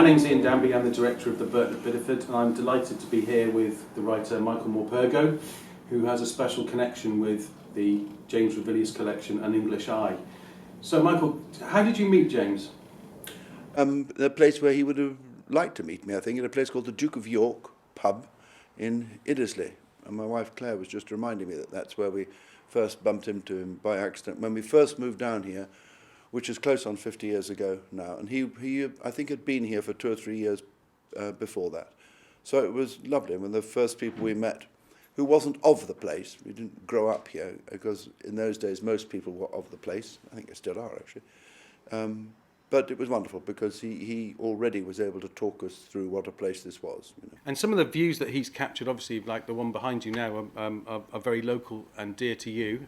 name's Ian Danby, I'm the director of the Burton at Bideford, and I'm delighted to be here with the writer Michael Morpurgo, who has a special connection with the James Ravilious collection, An English Eye. So Michael, how did you meet James? The place where he would have liked to meet me, I think, in a place called the Duke of York pub in Iddesleigh. And my wife Claire was just reminding me that that's where we first bumped into him by accident when we first moved down here, which is close on 50 years ago now. And he I think, had been here for 2 or 3 years before that. So it was lovely. When the first people we met, who wasn't of the place, we didn't grow up here, because in those days most people were of the place. I think they still are, actually. But it was wonderful because he already was able to talk us through what a place this was. You know. And some of the views that he's captured, obviously, like the one behind you now, are very local and dear to you.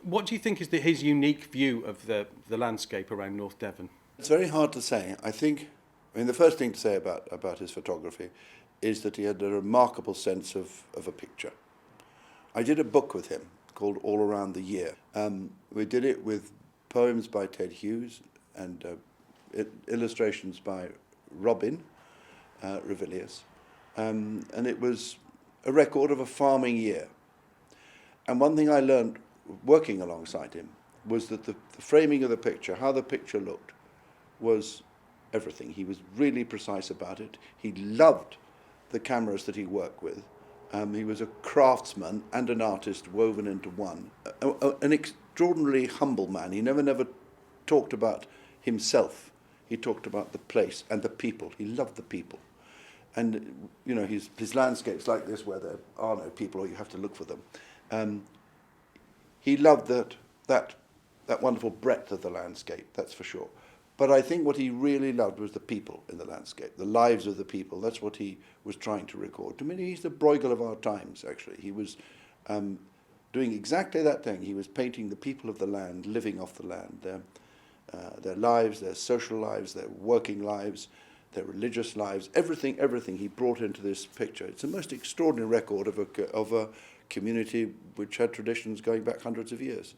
What do you think is his unique view of the landscape around North Devon? It's very hard to say. I mean, the first thing to say about his photography is that he had a remarkable sense of a picture. I did a book with him called All Around the Year. We did it with poems by Ted Hughes and illustrations by Robin Ravilious. And it was a record of a farming year. And one thing I learned working alongside him was that the framing of the picture, how the picture looked, was everything. He was really precise about it. He loved the cameras that he worked with. He was a craftsman and an artist woven into one. An extraordinarily humble man. He never talked about himself. He talked about the place and the people. He loved the people. And, you know, his landscapes like this, where there are no people or you have to look for them, he loved that wonderful breadth of the landscape, that's for sure. But I think what he really loved was the people in the landscape, the lives of the people. That's what he was trying to record. To me, he's the Bruegel of our times, actually. He was doing exactly that thing. He was painting the people of the land, living off the land, their lives, their social lives, their working lives, their religious lives, everything he brought into this picture. It's a most extraordinary record of a community which had traditions going back hundreds of years.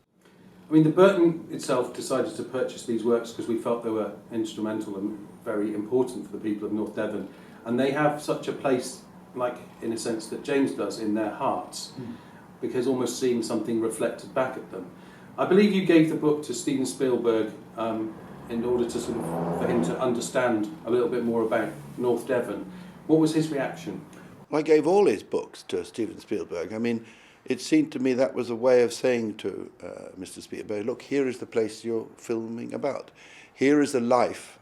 I mean, the Burton itself decided to purchase these works because we felt they were instrumental and very important for the people of North Devon. And they have such a place, like in a sense that James does, in their hearts, because almost seeing something reflected back at them. I believe you gave the book to Steven Spielberg in order to for him to understand a little bit more about North Devon. What was his reaction? I gave all his books to Steven Spielberg. I mean, it seemed to me that was a way of saying to Mr. Spielberg, look, here is the place you're filming about. Here is the life,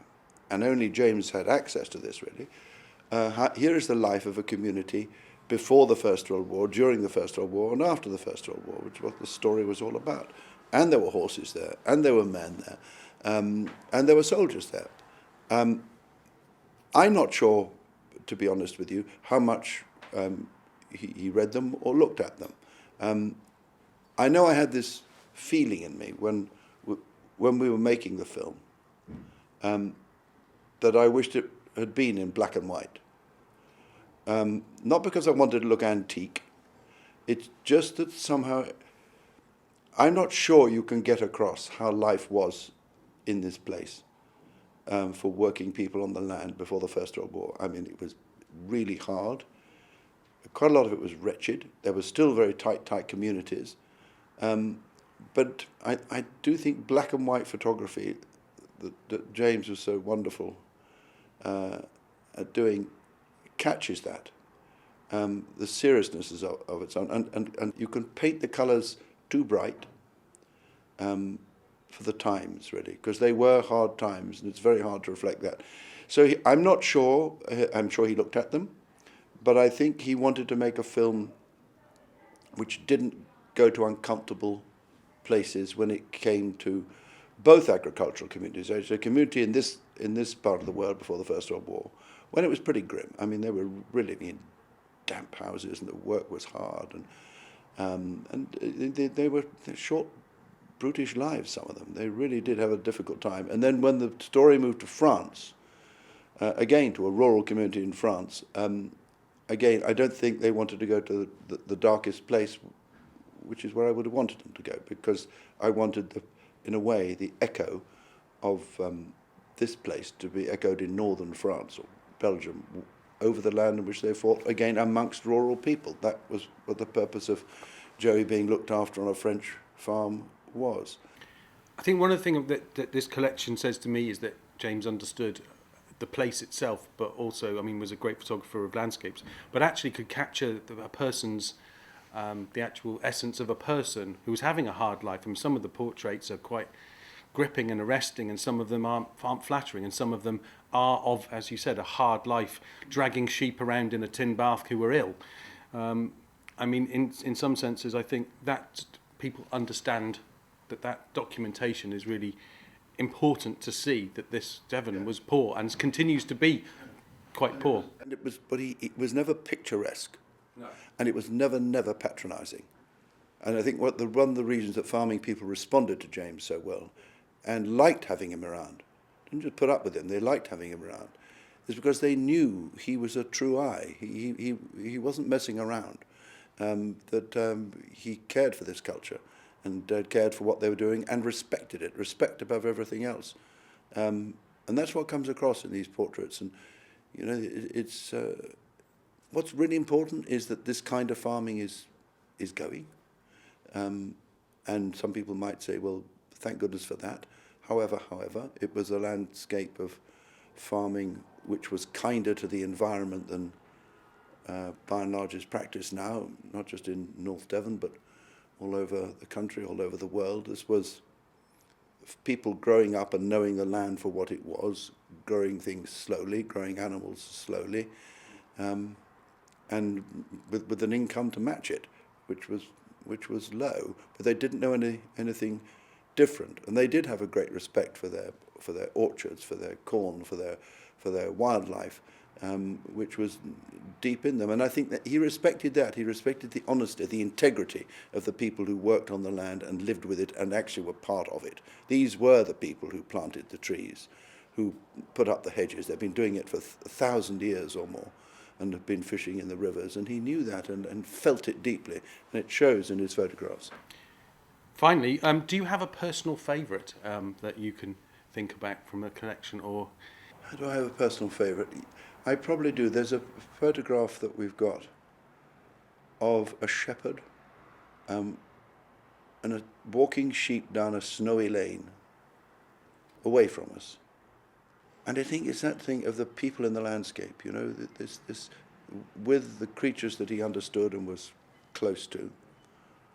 and only James had access to this, really. Here is the life of a community before the First World War, during the First World War, and after the First World War, which is what the story was all about. And there were horses there, and there were men there, and there were soldiers there. I'm not sure, to be honest with you, how much he read them or looked at them. I know I had this feeling in me when we were making the film that I wished it had been in black and white. Not because I wanted to look antique. It's just that somehow I'm not sure you can get across how life was in this place for working people on the land before the First World War. I mean, it was really hard. Quite a lot of it was wretched. There were still very tight communities. But I do think black and white photography that James was so wonderful at doing catches that. The seriousness is of its own. And you can paint the colours too bright for the times, really, because they were hard times, and it's very hard to reflect that. So I'm not sure. I'm sure he looked at them. But I think he wanted to make a film which didn't go to uncomfortable places when it came to both agricultural communities. There's a community in this part of the world before the First World War when it was pretty grim. I mean, they were really in damp houses and the work was hard, and they were short, brutish lives, some of them. They really did have a difficult time. And then when the story moved to France, again to a rural community in France, again, I don't think they wanted to go to the darkest place, which is where I would have wanted them to go, because I wanted, in a way, the echo of this place to be echoed in northern France or Belgium, over the land in which they fought, again amongst rural people. That was what the purpose of Joey being looked after on a French farm was. I think one of the things that this collection says to me is that James understood the place itself, but also, I mean, was a great photographer of landscapes, but actually could capture a person's, the actual essence of a person who was having a hard life. And some of the portraits are quite gripping and arresting, and some of them aren't flattering, and some of them are of, as you said, a hard life, dragging sheep around in a tin bath who were ill. I mean, in some senses, I think that people understand that documentation is really important to see, that this Devon was poor and continues to be quite poor. And it was never picturesque, No. and it was never patronising. And I think one of the reasons that farming people responded to James so well and liked having him around, didn't just put up with him, they liked having him around, is because they knew he was a true eye. He wasn't messing around, that he cared for this culture and cared for what they were doing and respected it, respect above everything else. And that's what comes across in these portraits. And, you know, it's what's really important is that this kind of farming is going. And some people might say, well, thank goodness for that. However, it was a landscape of farming which was kinder to the environment than by and large is practiced now, not just in North Devon, but all over the country, all over the world. This was people growing up and knowing the land for what it was, growing things slowly, growing animals slowly, and with an income to match it, which was low, but they didn't know anything different, and they did have a great respect for their orchards, for their corn, for their wildlife, which was deep in them. And I think that he respected that. He respected the honesty, the integrity of the people who worked on the land and lived with it and actually were part of it. These were the people who planted the trees, who put up the hedges. They've been doing it for 1,000 years or more and have been fishing in the rivers. And he knew that and felt it deeply. And it shows in his photographs. Finally, do you have a personal favourite that you can think about from a collection? Or do I have a personal favourite? I probably do. There's a photograph that we've got of a shepherd and a walking sheep down a snowy lane away from us. And I think it's that thing of the people in the landscape, you know, this with the creatures that he understood and was close to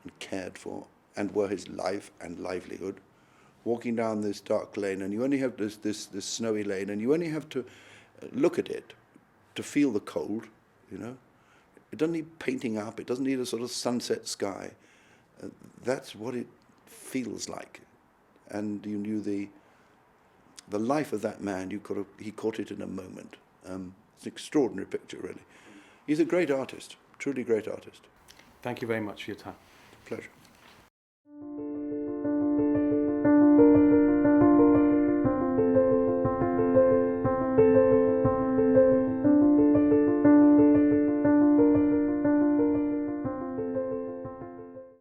and cared for and were his life and livelihood, walking down this dark lane, and you only have this snowy lane, and you only have to look at it to feel the cold, you know. It doesn't need painting up, it doesn't need a sort of sunset sky. That's what it feels like. And you knew the life of that man, he caught it in a moment. It's an extraordinary picture, really. He's a great artist, truly great artist. Thank you very much for your time. Pleasure.